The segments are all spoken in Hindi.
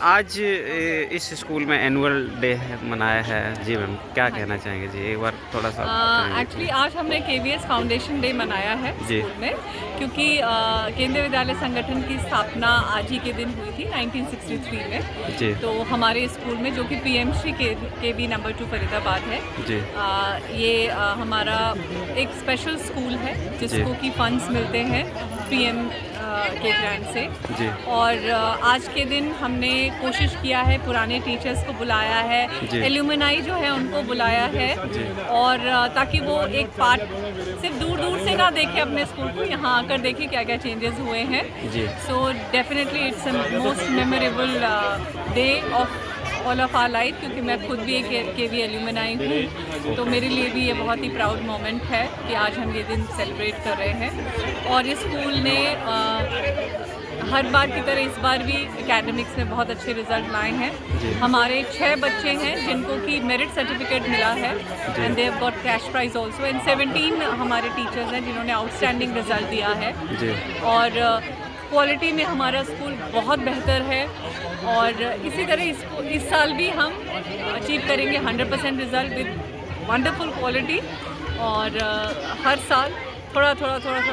आज इस स्कूल में एनुअल डे मनाया है जी मैम, क्या कहना चाहेंगे जी, एक बार थोड़ा सा एक्चुअली आज हमने KVS फाउंडेशन डे मनाया है स्कूल में, क्योंकि केंद्रीय विद्यालय संगठन की स्थापना आज ही के दिन हुई थी 1963 में जी। तो हमारे स्कूल में जो कि PMC KB नंबर 2 फरीदाबाद है जी, ये हमारा एक स्पेशल स्कूल है जिसको कि फंड्स मिलते हैं PM के ग्रांट से जी। और आज के दिन हमने कोशिश किया है, पुराने टीचर्स को बुलाया है, एल्यूमिनाई जो है उनको बुलाया है, और ताकि वो एक पार्ट सिर्फ दूर दूर से ना देखे अपने स्कूल को, यहाँ आकर देखे क्या क्या चेंजेस हुए हैं। So definitely it's most memorable day of all of our life, क्योंकि मैं खुद भी एक KV एल्यूमिनाई हूँ, तो मेरे लिए भी ये बहुत ही प्राउड मोमेंट है कि आज हम ये दिन सेलिब्रेट कर रहे हैं। और इस स्कूल ने हर बार की तरह इस बार भी एकेडमिक्स में बहुत अच्छे रिजल्ट लाए हैं। हमारे 6 बच्चे हैं जिनको कि मेरिट सर्टिफिकेट मिला है, and they have got cash prize also, and 17 हमारे टीचर्स हैं जिन्होंने आउटस्टैंडिंग रिजल्ट दिया है। और क्वालिटी में हमारा स्कूल बहुत बेहतर है, और इसी तरह इस साल भी हम अचीव करेंगे 100% रिजल्ट विद वंडरफुल क्वालिटी, और हर साल थोड़ा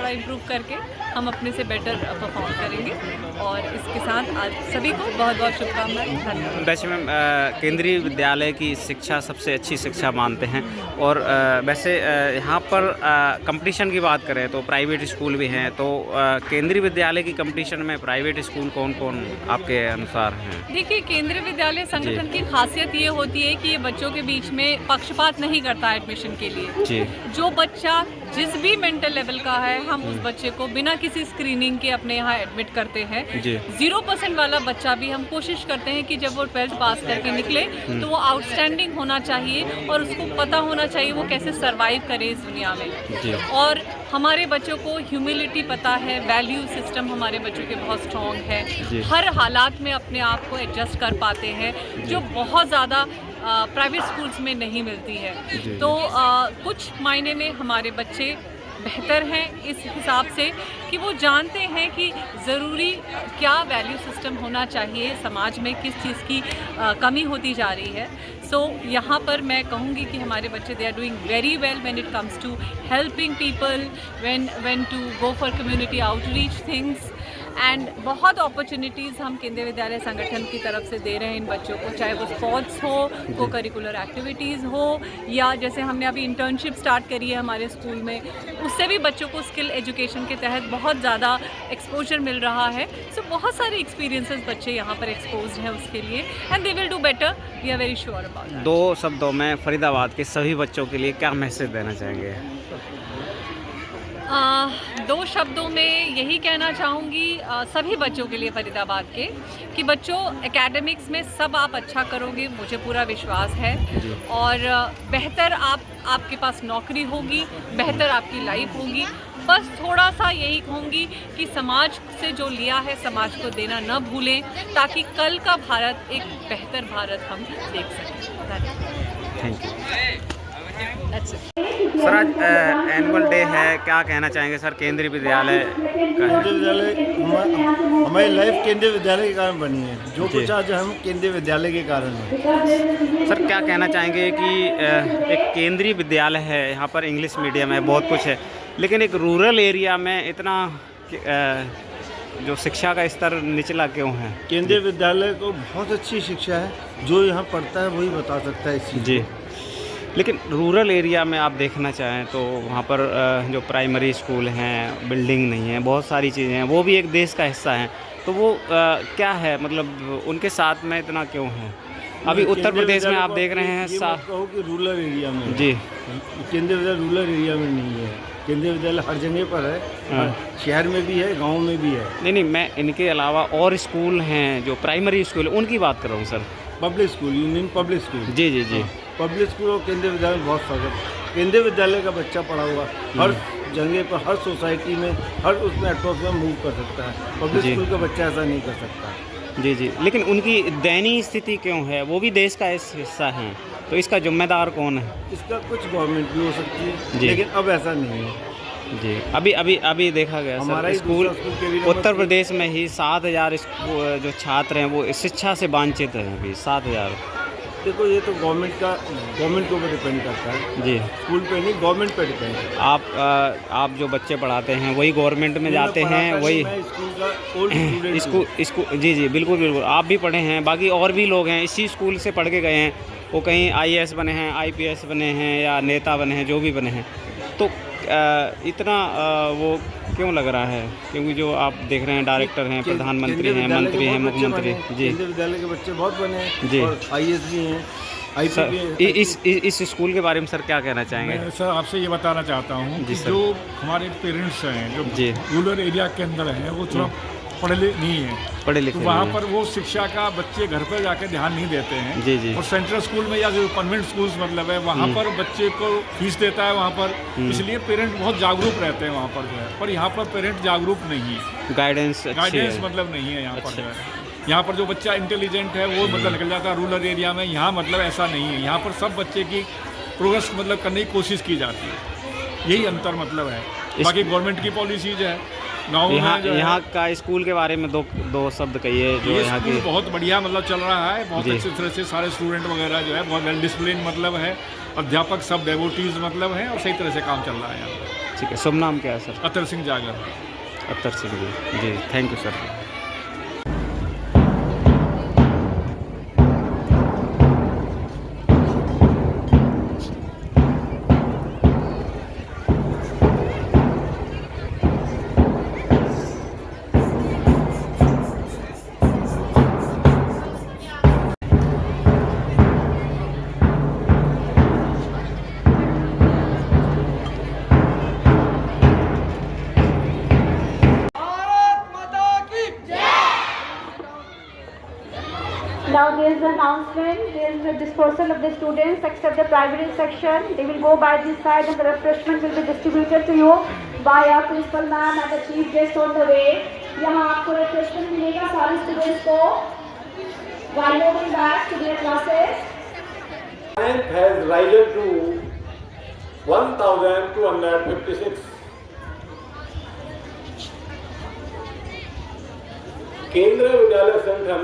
इम्प्रूव करके हम अपने से बेटर परफॉर्म करेंगे। और इसके साथ आज सभी को बहुत बहुत शुभकामनाएं, धन्यवाद। वैसे मैम केंद्रीय विद्यालय की शिक्षा सबसे अच्छी शिक्षा मानते हैं, और वैसे यहाँ पर कंपटीशन की बात करें तो प्राइवेट स्कूल भी हैं, तो केंद्रीय विद्यालय की कंपटीशन में प्राइवेट स्कूल कौन कौन आपके अनुसार हैं? देखिए, केंद्रीय विद्यालय संगठन की खासियत ये होती है कि ये बच्चों के बीच में पक्षपात नहीं करता एडमिशन के लिए जी। जो बच्चा जिस भी मेंटल लेवल का है, हम उस बच्चे को बिना किसी स्क्रीनिंग के अपने यहाँ एडमिट करते हैं। 0% वाला बच्चा भी हम कोशिश करते हैं कि जब वो 12th पास करके निकले तो वो आउटस्टैंडिंग होना चाहिए, और उसको पता होना चाहिए वो कैसे सरवाइव करे इस दुनिया में। और हमारे बच्चों को ह्यूमिलिटी पता है, वैल्यू सिस्टम हमारे बच्चों के बहुत स्ट्रॉन्ग है, हर हालात में अपने आप को एडजस्ट कर पाते हैं, जो बहुत ज़्यादा प्राइवेट स्कूल्स में नहीं मिलती है। तो कुछ मायने में हमारे बच्चे बेहतर हैं इस हिसाब से कि वो जानते हैं कि ज़रूरी क्या वैल्यू सिस्टम होना चाहिए, समाज में किस चीज़ की कमी होती जा रही है। सो यहाँ पर मैं कहूँगी कि हमारे बच्चे they are doing very well when it comes to helping people, when to go for community outreach things, and बहुत अपॉर्चुनिटीज़ हम केंद्रीय विद्यालय संगठन की तरफ से दे रहे हैं इन बच्चों को, चाहे वो स्पोर्ट्स हो, को करिकुलर एक्टिविटीज़ हो, या जैसे हमने अभी इंटर्नशिप स्टार्ट करी है हमारे स्कूल में, उससे भी बच्चों को स्किल एजुकेशन के तहत बहुत ज़्यादा एक्सपोजर मिल रहा है। सो बहुत सारे एक्सपीरियंसेस बच्चे यहाँ पर एक्सपोज हैं उसके लिए, and they will do better, we are very sure about that. 2 शब्दों में फरीदाबाद के सभी बच्चों के लिए क्या मैसेज देना चाहेंगे? 2 शब्दों में यही कहना चाहूँगी सभी बच्चों के लिए फरीदाबाद के, कि बच्चों एकेडमिक्स में सब आप अच्छा करोगे, मुझे पूरा विश्वास है, और बेहतर आपके पास नौकरी होगी, बेहतर आपकी लाइफ होगी। बस थोड़ा सा यही कहूँगी कि समाज से जो लिया है समाज को देना न भूलें, ताकि कल का भारत एक बेहतर भारत हम देख सकें। Thank you sir. आज एनुअल डे है, क्या कहना चाहेंगे सर? केंद्रीय विद्यालय हमारी लाइफ केंद्रीय विद्यालय के कारण बनी है, जो कुछ आज हम केंद्रीय विद्यालय के कारण है। सर क्या कहना चाहेंगे कि एक केंद्रीय विद्यालय है, यहाँ पर इंग्लिश मीडियम है, बहुत कुछ है, लेकिन एक रूरल एरिया में इतना जो शिक्षा का स्तर निचला क्यों है? केंद्रीय विद्यालय को बहुत अच्छी शिक्षा है, जो यहाँ पढ़ता है वही बता सकता है इस चीज़ जी। को। लेकिन रूरल एरिया में आप देखना चाहें तो वहाँ पर जो प्राइमरी स्कूल हैं, बिल्डिंग नहीं है, बहुत सारी चीज़ें हैं, वो भी एक देश का हिस्सा हैं। तो वो क्या है, मतलब उनके साथ में इतना क्यों है? अभी उत्तर प्रदेश में आप देख रहे हैं ये मत कहो कि रूरल एरिया में है। जी। केंद्रीय विद्यालय रूरल एरिया में नहीं है, केंद्रीय विद्यालय हर जगह पर है, शहर में भी है, गाँव में भी है। नहीं, मैं इनके अलावा और स्कूल हैं जो प्राइमरी स्कूल, उनकी बात कर रहा हूँ sir. Public school, you mean public school? जी जी जी। पब्लिक स्कूल और केंद्रीय विद्यालय में बहुत फर्क है। केंद्रीय विद्यालय का बच्चा पढ़ा हुआ हर जगह पर, हर सोसाइटी में, हर उसमें एटमॉस्फेयर में मूव कर सकता है। पब्लिक स्कूल का बच्चा ऐसा नहीं कर सकता। जी जी। लेकिन उनकी दयनीय स्थिति क्यों है? वो भी देश का हिस्सा हैं, तो इसका जिम्मेदार कौन है? इसका कुछ गवर्नमेंट भी हो सकती है, जी। लेकिन अब ऐसा नहीं है। जी। अभी देखा गया हमारा सर, ही स्कूल दूसरा स्कूल के भी उत्तर प्रदेश में ही 7,000 जो छात्र हैं वो शिक्षा से वंचित हैं अभी 7,000। देखो, ये तो गवर्नमेंट के ऊपर डिपेंड करता है जी। स्कूल पे नहीं, गवर्नमेंट पे डिपेंड करता है। आप जो बच्चे पढ़ाते हैं वही गवर्नमेंट में जाते हैं, वही मैं स्कूल का ओल्ड स्टूडेंट स्कूल। जी जी, बिल्कुल बिल्कुल, आप भी पढ़े हैं, बाकी और भी लोग हैं इसी स्कूल से पढ़ के गए हैं, वो कहीं IAS बने हैं, IPS बने हैं या नेता बने हैं, जो भी बने हैं। तो इतना वो क्यों लग रहा है? क्योंकि जो आप देख रहे हैं डायरेक्टर हैं, प्रधानमंत्री हैं, मंत्री हैं, मुख्यमंत्री। जी। केंद्रीय विद्यालय के बच्चे बहुत बने हैं जी। और IAS भी हैं, IP भी हैं। इस स्कूल के बारे में सर क्या कहना चाहेंगे? मैं सर आपसे ये बताना चाहता हूँ कि सर। जो हमारे पेरेंट्स हैं, जो जी। रूरल एरिया के अंदर हैं, वो थोड़ा पढ़े नहीं हैं, पढ़े तो लिखे वहाँ नहीं हैं। पर वो शिक्षा का बच्चे घर पर जाकर ध्यान नहीं देते हैं। जी जी। और सेंट्रल स्कूल में या जो कन्वेंट स्कूल्स मतलब है, वहाँ पर बच्चे को फीस देता है वहाँ पर, इसलिए पेरेंट बहुत जागरूक रहते हैं वहाँ पर जो है। पर यहाँ पर पेरेंट जागरूक नहीं है, गाइडेंस मतलब नहीं है यहाँ पर जो है। यहाँ पर जो बच्चा इंटेलिजेंट है वो मतलब निकल जाता है रूरल एरिया में, यहाँ मतलब ऐसा नहीं है। यहाँ पर सब बच्चे की प्रोग्रेस मतलब करने की कोशिश की जाती है, यही अंतर मतलब है। बाकी गवर्नमेंट की पॉलिसीज है। गाँव में यहाँ का स्कूल के बारे में दो शब्द कहिए जो ये यहाँ स्कूल की। बहुत बढ़िया मतलब चल रहा है, बहुत अच्छी तरह से सारे स्टूडेंट वगैरह जो है बहुत वेल डिसिप्लिन मतलब है, अध्यापक सब डेवोटीज मतलब हैं और सही तरह से काम चल रहा है यहाँ पर। ठीक है, शुभ नाम क्या है sir? Atar Singh Jagar. Atar Singh ji, thank you sir. Now there is an announcement, there is a dispersal of the students except the primary section. They will go by this side and the refreshment will be distributed to you by our principal ma'am and the chief guest on the way. यहाँ आपको refreshment मिलेगा सारे students को while moving back to their classes. Strength has risen to 1,256. Kendriya Vidyalaya Sangham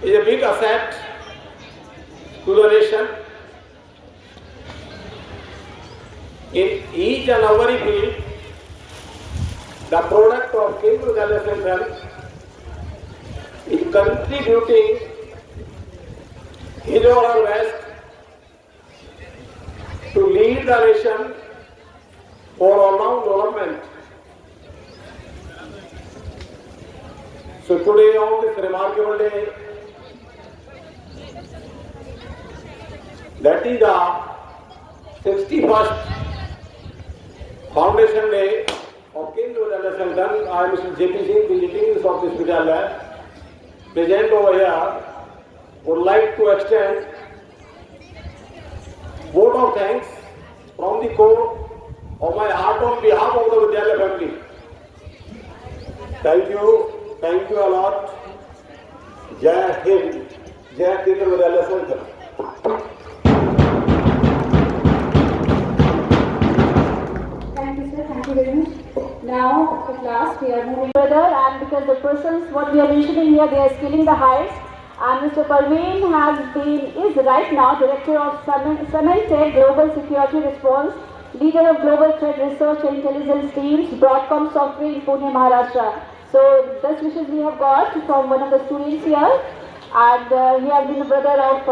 is a big asset to the nation. In each and every field, the product of Kendriya Vidyalaya Sangham is contributing his or her best to lead the nation for all-round development. So today on this remarkable day, that is the 61st Foundation Day of Kendriya Vidyalaya Sangham, I am Mr. J.P. Singh, visiting this office Vidyalaya, present over here, would like to extend vote of thanks from the core of my heart on behalf of the Vidyalaya family. Thank you a lot. Jai Hind, Jai Kendriya Vidyalaya Sangham. Thank you sir, thank you very much. Now at last we are moving further, and because the persons what we are mentioning here, they are scaling the heights. And Mr. Parveen is right now Director of Cementech Global Security Response leader of Global Threat Research and Intelligence Teams, Broadcom Software in Pune, Maharashtra. So best wishes we have got from one of the students here, and he has been a brother of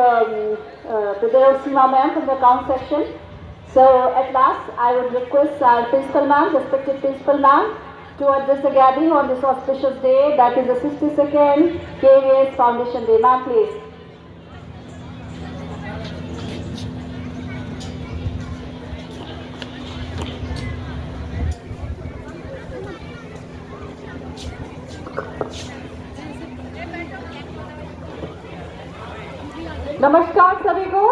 Seema ma'am from the account section. So at last, I would request our principal ma'am, respected principal ma'am, to address the gathering on this auspicious day, that is the 62nd KVS Foundation Day. Ma'am, please. नमस्कार सभी को।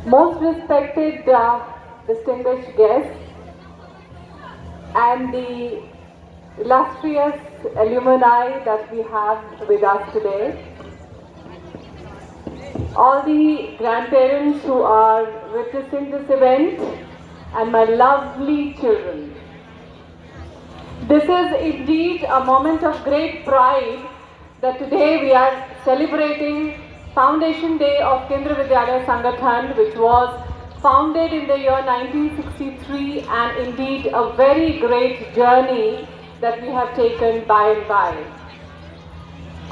Most respected distinguished guests and the illustrious alumni that we have with us today, all the grandparents who are witnessing this event, and my lovely children. This is indeed a moment of great pride that today we are celebrating Foundation Day of Kendriya Vidyalaya Sangathan, which was founded in the year 1963, and indeed a very great journey that we have taken by and by.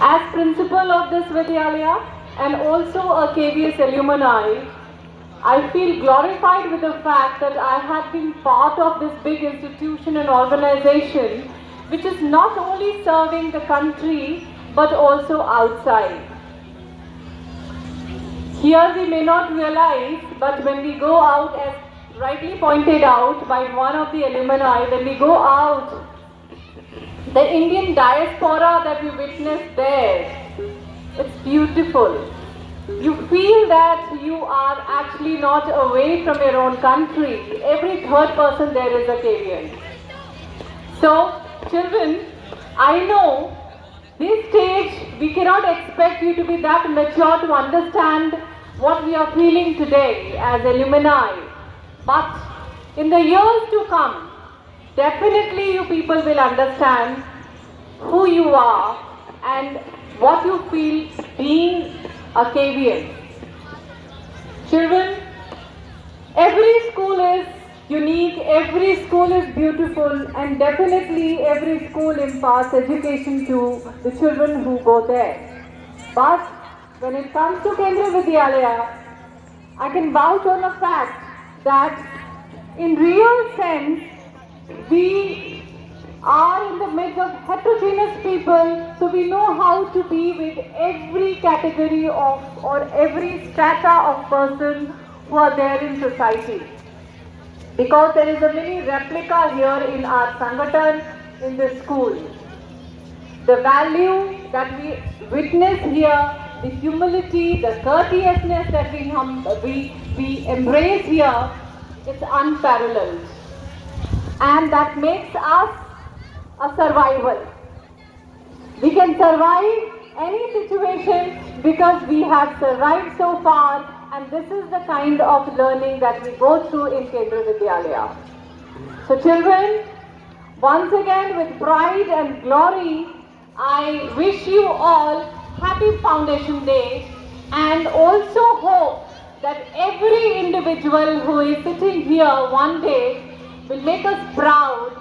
As principal of this Vidyalaya and also a KVS alumni, I feel glorified with the fact that I have been part of this big institution and organization which is not only serving the country but also outside. Here we may not realize, but when we go out, as rightly pointed out by one of the alumni, when we go out, the Indian diaspora that we witness there, it's beautiful. You feel that you are actually not away from your own country. Every third person there is a Kenyan. So, children, I know this stage we cannot expect you to be that mature to understand what we are feeling today as alumni. But in the years to come, definitely you people will understand who you are and what you feel being a KVS. Children, every school is unique, every school is beautiful, and definitely every school imparts education to the children who go there. But when it comes to Kendriya Vidyalaya, I can vouch on the fact that in real sense, we are in the midst of heterogeneous people, so we know how to be with every category of or every strata of person who are there in society. Because there is a mini replica here in our Sangathan in this school. The value that we witness here, the humility, the courteousness that we embrace here, it's unparalleled. And that makes us a survival. We can survive any situation because we have survived so far, and this is the kind of learning that we go through in Kendriya Vidyalaya. So children, once again with pride and glory, I wish you all happy Foundation Day, and also hope that every individual who is sitting here one day will make us proud.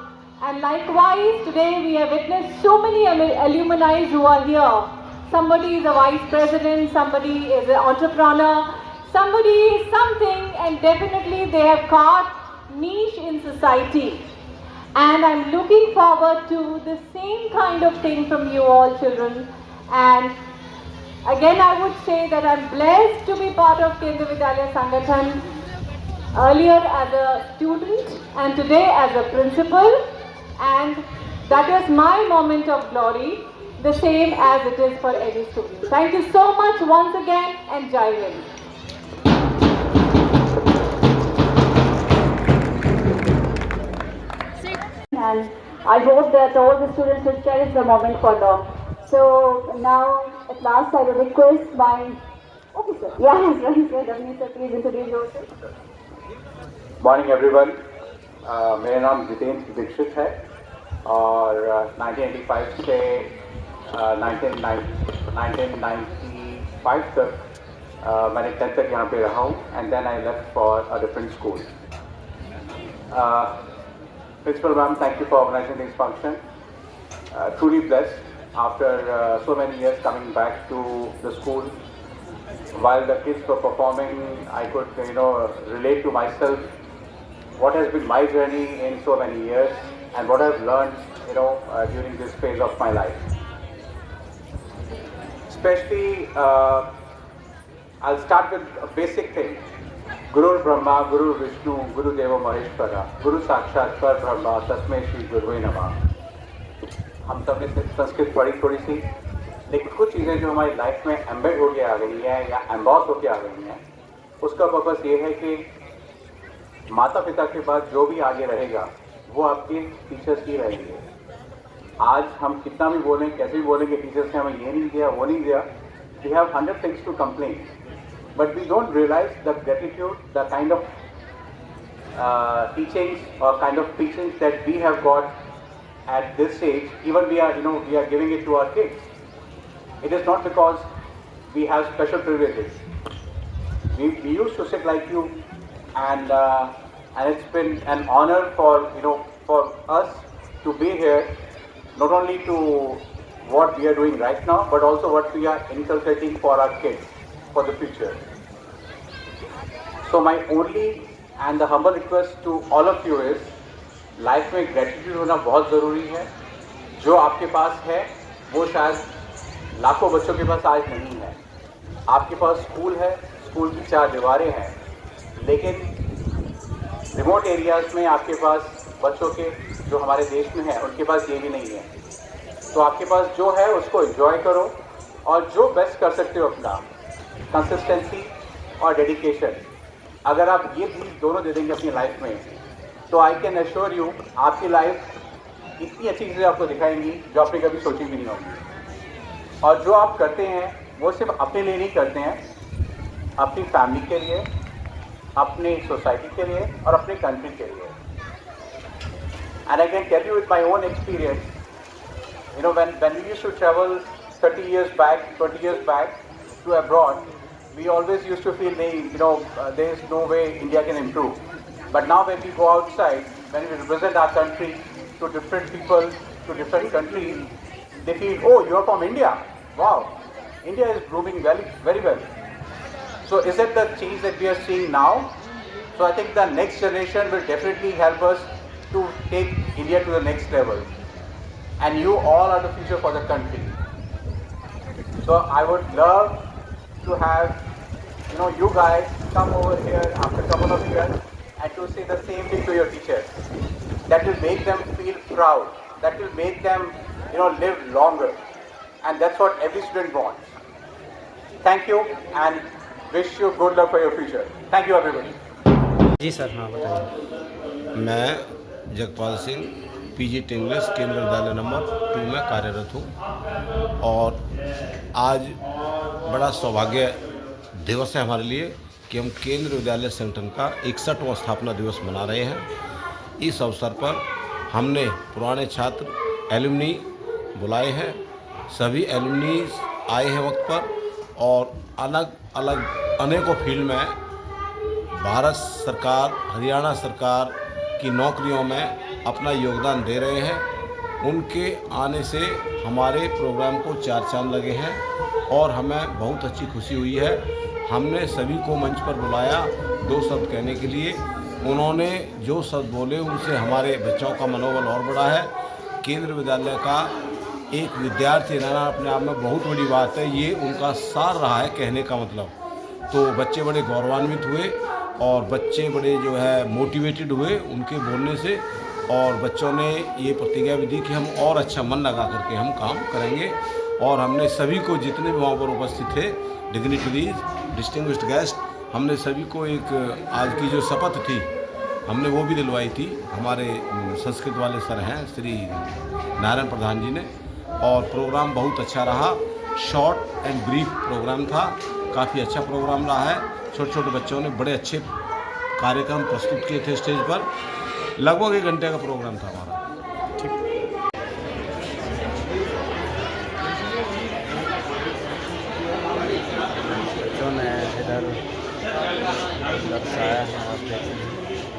And likewise, today we have witnessed so many alumni who are here. Somebody is a vice president, somebody is an entrepreneur, somebody is something, and definitely they have caught niche in society. And I'm looking forward to the same kind of thing from you all children. And again, I would say that I'm blessed to be part of Kendriya Vidyalaya Sangathan, earlier as a student and today as a principal. And that was my moment of glory, the same as it is for any student. Thank you so much once again, and Jai Hind. And I hope that all the students will cherish the moment for long. So now, at last, I will request my officer. Yes, right, sir. Ravneet sir, please introduce yourself. Morning everyone, मेरा नाम जितेंद्र दीक्षित है और 1985 से 1995 तक मैंने 10th तक यहाँ पे रहा हूँ and then I left for a different school. Principal ma'am, thank you for organizing this function. Truly blessed after so many years coming back to the school. While the kids were performing, I could relate to myself what has been my journey in so many years and what I've learned during this phase of my life. Especially, I'll start with a basic thing. Guru Brahma, Guru Vishnu, Guru Deva Maheshwara, Guru Sakshat पर ब्रह्मा, तस्मै श्री गुरुवे नमः. हम सब ने संस्कृत पढ़ी थोड़ी सी, लेकिन कुछ चीज़ें जो हमारी लाइफ में एम्बेड होके आ गई हैं या एम्बॉस होके आ गई हैं, उसका पर्पस ये है कि माता पिता के बाद जो भी आगे रहेगा वो आपके टीचर्स ही रहेंगे. आज हम कितना भी बोलें, कैसे भी बोलें कि टीचर्स ने हमें ये नहीं दिया, वो नहीं दिया, we have 100 things to complain, but we don't realize the gratitude, the kind of teachings or kind of teachings that we have got at this stage. Even we are giving it to our kids. It is not because we have special privileges. We used to sit like you, and it's been an honor for us to be here, not only to what we are doing right now, but also what we are inculcating for our kids for the future. So my only and the humble request to all of you is, life में ग्रेटिट्यूड होना बहुत ज़रूरी है. जो आपके पास है वो शायद लाखों बच्चों के पास आज नहीं है. आपके पास स्कूल है, स्कूल की 4 दीवारें हैं, लेकिन रिमोट एरियाज़ में आपके पास बच्चों के जो हमारे देश में है उनके पास ये भी नहीं है. तो आपके पास जो है उसको एंजॉय करो और जो बेस्ट कर सकते हो अपना कंसिस्टेंसी और डेडिकेशन, अगर आप ये चीज़ दोनों दे देंगे अपनी लाइफ में, तो आई कैन एश्योर यू आपकी लाइफ इतनी अच्छी चीज़ें आपको दिखाएंगी जो आपने कभी सोची भी नहीं होगी. और जो आप करते हैं वो सिर्फ अपने लिए नहीं करते हैं, अपनी फैमिली के लिए, अपने सोसाइटी के लिए और अपने कंट्री के लिए. And I can tell you with my own experience, when we used to travel 30 years back, 20 years back to abroad, we always used to feel there is no way India can improve. But now when we go outside, when we represent our country to different people, to different countries, they feel, oh, you are from India. Wow, India is blooming very, very well. So is it the change that we are seeing now? So I think the next generation will definitely help us to take India to the next level. And you all are the future for the country. So I would love to have you guys come over here after a couple of years and to say the same thing to your teachers. That will make them feel proud. That will make them live longer. And that's what every student wants. Thank you and wish you good luck for your future. Thank you everybody. जी सर, हाँ बताइए. मैं जगपाल सिंह पीजी इंग्लिश केंद्रीय विद्यालय नंबर 2 में कार्यरत हूँ और आज बड़ा सौभाग्य दिवस है हमारे लिए कि हम केंद्रीय विद्यालय संगठन का 61वां स्थापना दिवस मना रहे हैं. इस अवसर पर हमने पुराने छात्र एलुमनी बुलाए हैं. सभी एलुमनी आए हैं वक्त पर और अलग अलग अनेकों फील्ड में भारत सरकार, हरियाणा सरकार की नौकरियों में अपना योगदान दे रहे हैं. उनके आने से हमारे प्रोग्राम को 4 चांद लगे हैं और हमें बहुत अच्छी खुशी हुई है. हमने सभी को मंच पर बुलाया 2 शब्द कहने के लिए. उन्होंने जो शब्द बोले उनसे हमारे बच्चों का मनोबल और बढ़ा है. केंद्रीय विद्यालय का एक विद्यार्थी रहना अपने आप में बहुत बड़ी बात है. ये उनका सार रहा है कहने का मतलब. तो बच्चे बड़े गौरवान्वित हुए और बच्चे बड़े मोटिवेटेड हुए उनके बोलने से और बच्चों ने ये प्रतिज्ञा भी दी कि हम और अच्छा मन लगा करके हम काम करेंगे. और हमने सभी को, जितने भी वहाँ पर उपस्थित थे, डिग्निटरीज, डिस्टिंग्विश्ड गेस्ट, हमने सभी को एक आज की जो शपथ थी हमने वो भी दिलवाई थी. हमारे संस्कृत वाले सर हैं श्री नारायण प्रधान जी ने. और प्रोग्राम बहुत अच्छा रहा. शॉर्ट एंड ब्रीफ प्रोग्राम था. काफ़ी अच्छा प्रोग्राम रहा है. छोटे छोटे बच्चों ने बड़े अच्छे कार्यक्रम प्रस्तुत किए थे स्टेज पर. लगभग 1 घंटे का प्रोग्राम था हमारा. जो दर्शाया है, आप देख सकते हैं।